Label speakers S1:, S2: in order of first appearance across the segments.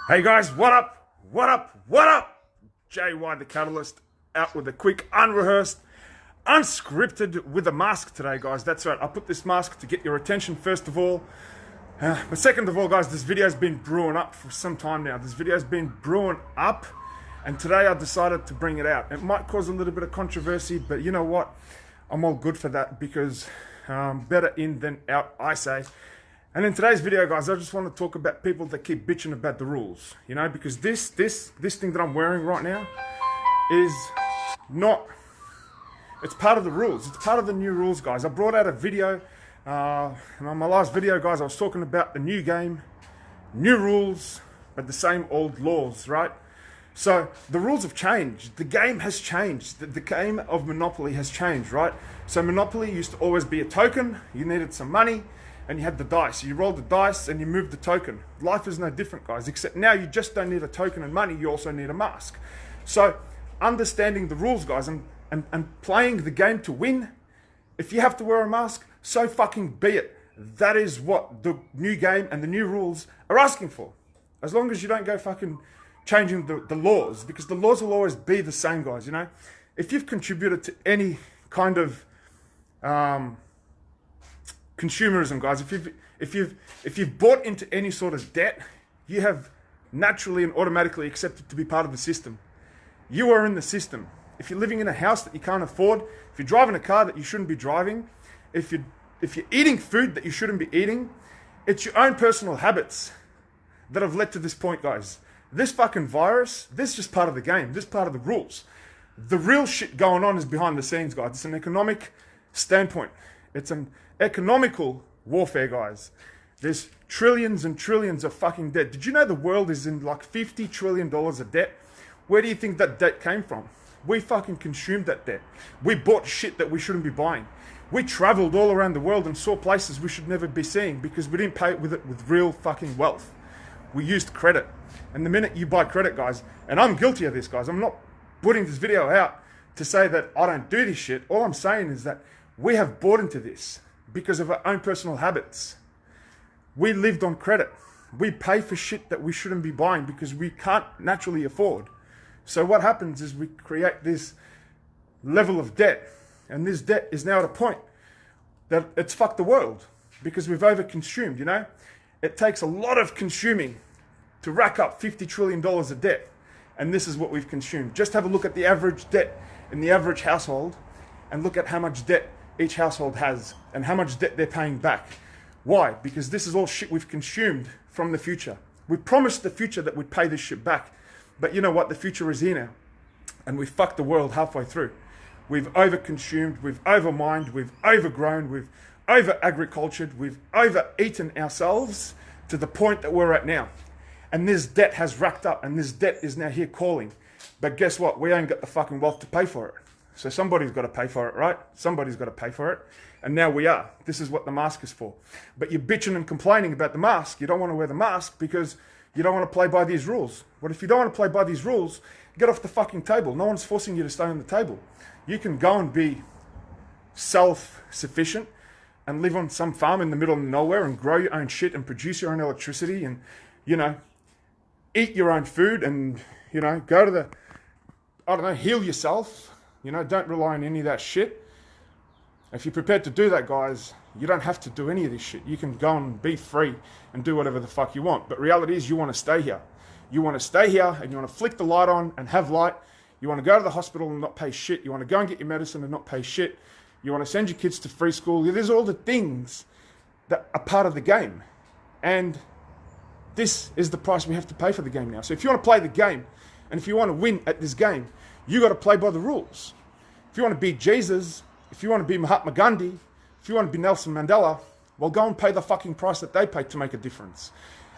S1: Hey guys, what up? What up? What up? JY the Catalyst out with a quick, unrehearsed, unscripted with a mask today, guys. That's right. I put this mask to get your attention first of all. But second of all, guys, this video's been brewing up for some time now. This video's been brewing up, and today I decided to bring it out. It might cause a little bit of controversy, but you know what? I'm all good for that because better in than out, I say. And in today's video, guys, I just want to talk about people that keep bitching about the rules, you know, because this thing that I'm wearing right now is not, it's part of the rules. It's part of the new rules, guys. I brought out a video, and on my last video, guys, I was talking about the new game, new rules, but the same old laws, right? So the rules have changed. The game has changed. The game of Monopoly has changed, right? So Monopoly used to always be a token. You needed some money. And you had the dice. You rolled the dice and you moved the token. Life is no different, guys, except now you just don't need a token and money, you also need a mask. So understanding the rules, guys, and playing the game to win, if you have to wear a mask, so fucking be it. That is what the new game and the new rules are asking for. As long as you don't go fucking changing the laws, because the laws will always be the same, guys, you know? If you've contributed to any kind of consumerism, guys, if you've bought into any sort of debt, you have naturally and automatically accepted to be part of the system. You are in the system. If you're living in a house that you can't afford, if you're driving a car that you shouldn't be driving, if you're eating food that you shouldn't be eating, it's your own personal habits that have led to this point, guys. This fucking virus, this is just part of the game. This is part of the rules. The real shit going on is behind the scenes, guys. It's an economic standpoint. It's an economical warfare, guys. There's trillions and trillions of fucking debt. Did you know the world is in like $50 trillion of debt? Where do you think that debt came from? We fucking consumed that debt. We bought shit that we shouldn't be buying. We traveled all around the world and saw places we should never be seeing because we didn't pay it with real fucking wealth. We used credit. And the minute you buy credit, guys, and I'm guilty of this, guys, I'm not putting this video out to say that I don't do this shit. All I'm saying is that we have bought into this because of our own personal habits. We lived on credit. We pay for shit that we shouldn't be buying because we can't naturally afford. So what happens is we create this level of debt, and this debt is now at a point that it's fucked the world because we've overconsumed, you know? It takes a lot of consuming to rack up $50 trillion of debt, and this is what we've consumed. Just have a look at the average debt in the average household and look at how much debt each household has and how much debt they're paying back. Why? Because this is all shit we've consumed from the future. We promised the future that we'd pay this shit back. But you know what? The future is here now. And we fucked the world halfway through. We've overconsumed, we've overmined, we've overgrown, we've over-agricultured, we've over-eaten ourselves to the point that we're at now. And this debt has racked up and this debt is now here calling. But guess what? We ain't got the fucking wealth to pay for it. So somebody's got to pay for it, right? Somebody's got to pay for it. And now we are. This is what the mask is for. But you're bitching and complaining about the mask. You don't want to wear the mask because you don't want to play by these rules. But if you don't want to play by these rules, get off the fucking table. No one's forcing you to stay on the table. You can go and be self-sufficient and live on some farm in the middle of nowhere and grow your own shit and produce your own electricity and, you know, eat your own food and, you know, go to the, I don't know, heal yourself. You know, don't rely on any of that shit. If you're prepared to do that, guys, you don't have to do any of this shit. You can go and be free and do whatever the fuck you want. But reality is you want to stay here. You want to stay here and you want to flick the light on and have light. You want to go to the hospital and not pay shit. You want to go and get your medicine and not pay shit. You want to send your kids to free school. There's all the things that are part of the game. And this is the price we have to pay for the game now. So if you want to play the game and if you want to win at this game, you got to play by the rules. If you want to be Jesus, if you want to be Mahatma Gandhi, if you want to be Nelson Mandela, well, go and pay the fucking price that they paid to make a difference.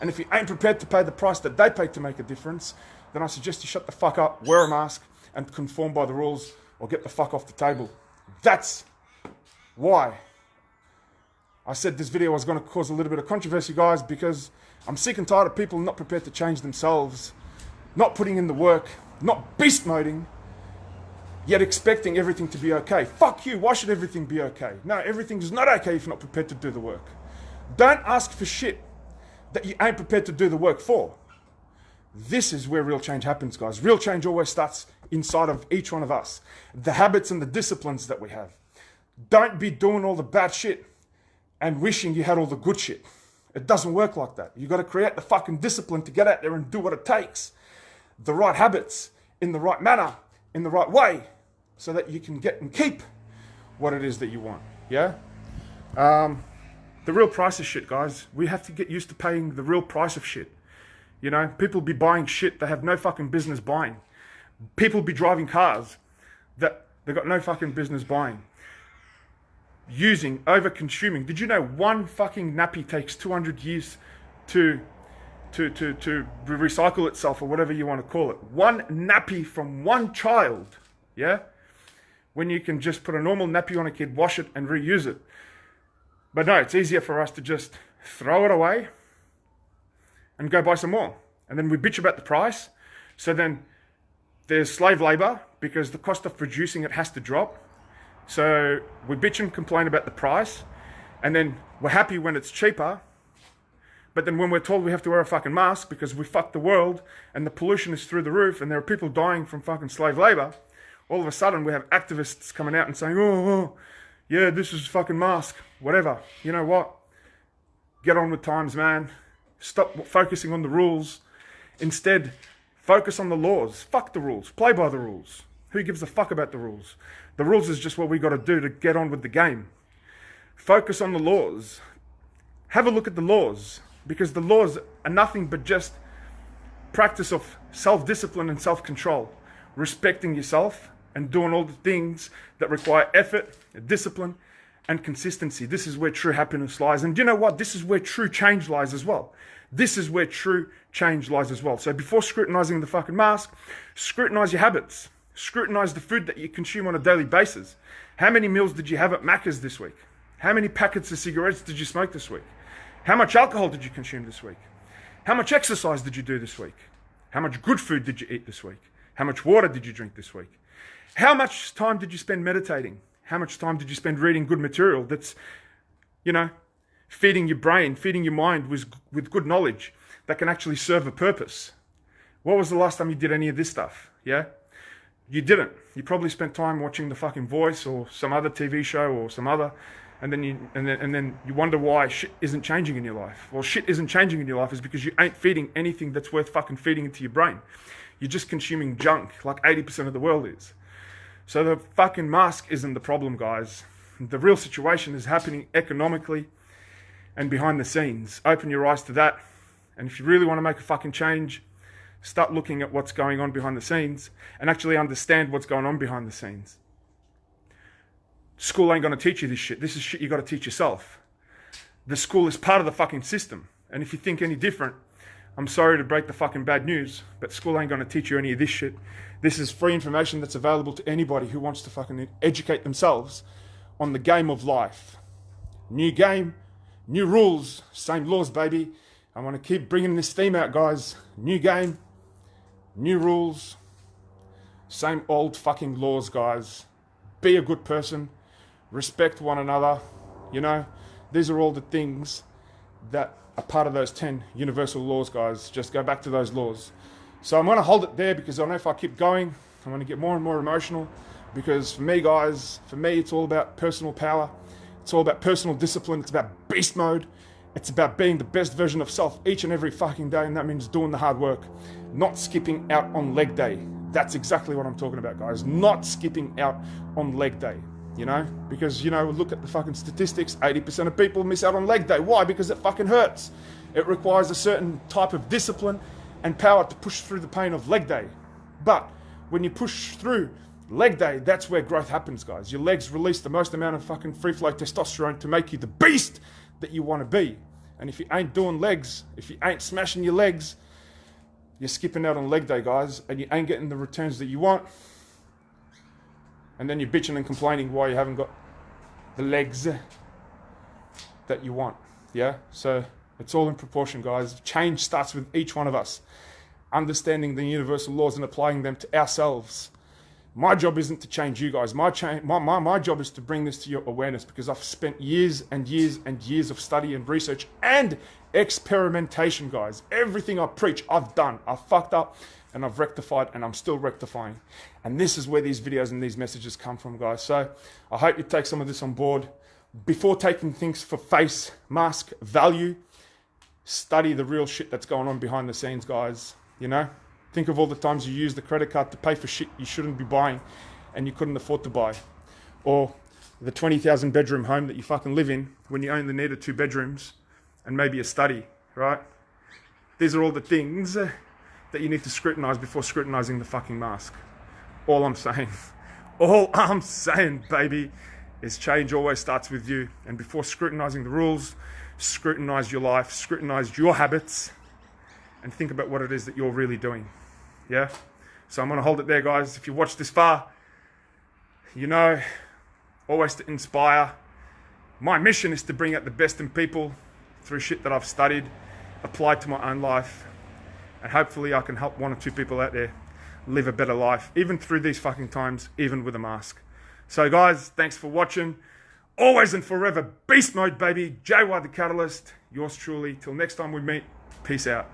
S1: And if you ain't prepared to pay the price that they paid to make a difference, then I suggest you shut the fuck up, wear a mask, and conform by the rules, or get the fuck off the table. That's why I said this video was going to cause a little bit of controversy, guys, because I'm sick and tired of people not prepared to change themselves, not putting in the work, not beast moding, yet expecting everything to be okay. Fuck you, why should everything be okay? No, everything is not okay if you're not prepared to do the work. Don't ask for shit that you ain't prepared to do the work for. This is where real change happens, guys. Real change always starts inside of each one of us. The habits and the disciplines that we have. Don't be doing all the bad shit and wishing you had all the good shit. It doesn't work like that. You got to create the fucking discipline to get out there and do what it takes. The right habits, in the right manner, in the right way, so that you can get and keep what it is that you want. Yeah? The real price of shit, guys. We have to get used to paying the real price of shit. You know, people be buying shit they have no fucking business buying. People be driving cars that they got no fucking business buying. Using, over-consuming. Did you know one fucking nappy takes 200 years to recycle itself, or whatever you want to call it? One nappy from one child, yeah? When you can just put a normal nappy on a kid, wash it and reuse it. But no, it's easier for us to just throw it away and go buy some more. And then we bitch about the price. So then there's slave labor because the cost of producing it has to drop. So we bitch and complain about the price. And then we're happy when it's cheaper. But then when we're told we have to wear a fucking mask because we fucked the world and the pollution is through the roof and there are people dying from fucking slave labor, all of a sudden we have activists coming out and saying, oh yeah, this is fucking mask, whatever. You know what? Get on with times, man. Stop focusing on the rules. Instead, focus on the laws. Fuck the rules. Play by the rules. Who gives a fuck about the rules? The rules is just what we got to do to get on with the game. Focus on the laws. Have a look at the laws, because the laws are nothing but just practice of self-discipline and self-control, respecting yourself and doing all the things that require effort, discipline, and consistency. This is where true happiness lies. And you know what? This is where true change lies as well. This is where true change lies as well. So before scrutinizing the fucking mask, scrutinize your habits. Scrutinize the food that you consume on a daily basis. How many meals did you have at Macca's this week? How many packets of cigarettes did you smoke this week? How much alcohol did you consume this week? How much exercise did you do this week? How much good food did you eat this week? How much water did you drink this week? How much time did you spend meditating? How much time did you spend reading good material that's, you know, feeding your brain, feeding your mind with good knowledge that can actually serve a purpose? What was the last time you did any of this stuff? Yeah? You didn't. You probably spent time watching The fucking Voice or some other TV show or some other, and then you wonder why shit isn't changing in your life. Well, shit isn't changing in your life is because you ain't feeding anything that's worth fucking feeding into your brain. You're just consuming junk like 80% of the world is. So the fucking mask isn't the problem, guys. The real situation is happening economically and behind the scenes. Open your eyes to that. And if you really want to make a fucking change, start looking at what's going on behind the scenes and actually understand what's going on behind the scenes. School ain't going to teach you this shit. This is shit you got to teach yourself. The school is part of the fucking system. And if you think any different, I'm sorry to break the fucking bad news, but school ain't going to teach you any of this shit. This is free information that's available to anybody who wants to fucking educate themselves on the game of life. New game, new rules, same laws, baby. I want to keep bringing this theme out, guys. New game, new rules, same old fucking laws, guys. Be a good person. Respect one another. You know, these are all the things that are part of those 10 universal laws, guys. Just go back to those laws. So I'm going to hold it there because I know if I keep going, I'm going to get more and more emotional. Because for me, guys, it's all about personal power. It's all about personal discipline. It's about beast mode. It's about being the best version of self each and every fucking day. And that means doing the hard work. Not skipping out on leg day. That's exactly what I'm talking about, guys. Not skipping out on leg day. You know, because, you know, look at the fucking statistics. 80% of people miss out on leg day. Why? Because it fucking hurts. It requires a certain type of discipline and power to push through the pain of leg day. But when you push through leg day, that's where growth happens, guys. Your legs release the most amount of fucking free flow testosterone to make you the beast that you want to be. And if you ain't doing legs, if you ain't smashing your legs, you're skipping out on leg day, guys, and you ain't getting the returns that you want. And then you're bitching and complaining why you haven't got the legs that you want. Yeah? So it's all in proportion, guys. Change starts with each one of us. Understanding the universal laws and applying them to ourselves. My job isn't to change you guys. My job is to bring this to your awareness, because I've spent years and years and years of study and research and experimentation, guys. Everything I preach, I've done. I've fucked up and I've rectified, and I'm still rectifying. And this is where these videos and these messages come from, guys. So I hope you take some of this on board. Before taking things for face mask value, study the real shit that's going on behind the scenes, guys. You know? Think of all the times you use the credit card to pay for shit you shouldn't be buying and you couldn't afford to buy. Or the 20,000 bedroom home that you fucking live in when you only needed 2 bedrooms and maybe a study, right? These are all the things that you need to scrutinize before scrutinizing the fucking mask. All I'm saying, baby, is change always starts with you. And before scrutinizing the rules, scrutinize your life, scrutinize your habits, and think about what it is that you're really doing. Yeah? So I'm going to hold it there, guys. If you watched this far, you know, always to inspire. My mission is to bring out the best in people through shit that I've studied, applied to my own life, and hopefully I can help 1 or 2 people out there live a better life, even through these fucking times, even with a mask. So guys, thanks for watching. Always and forever, beast mode, baby. JY the Catalyst, yours truly. Till next time we meet, peace out.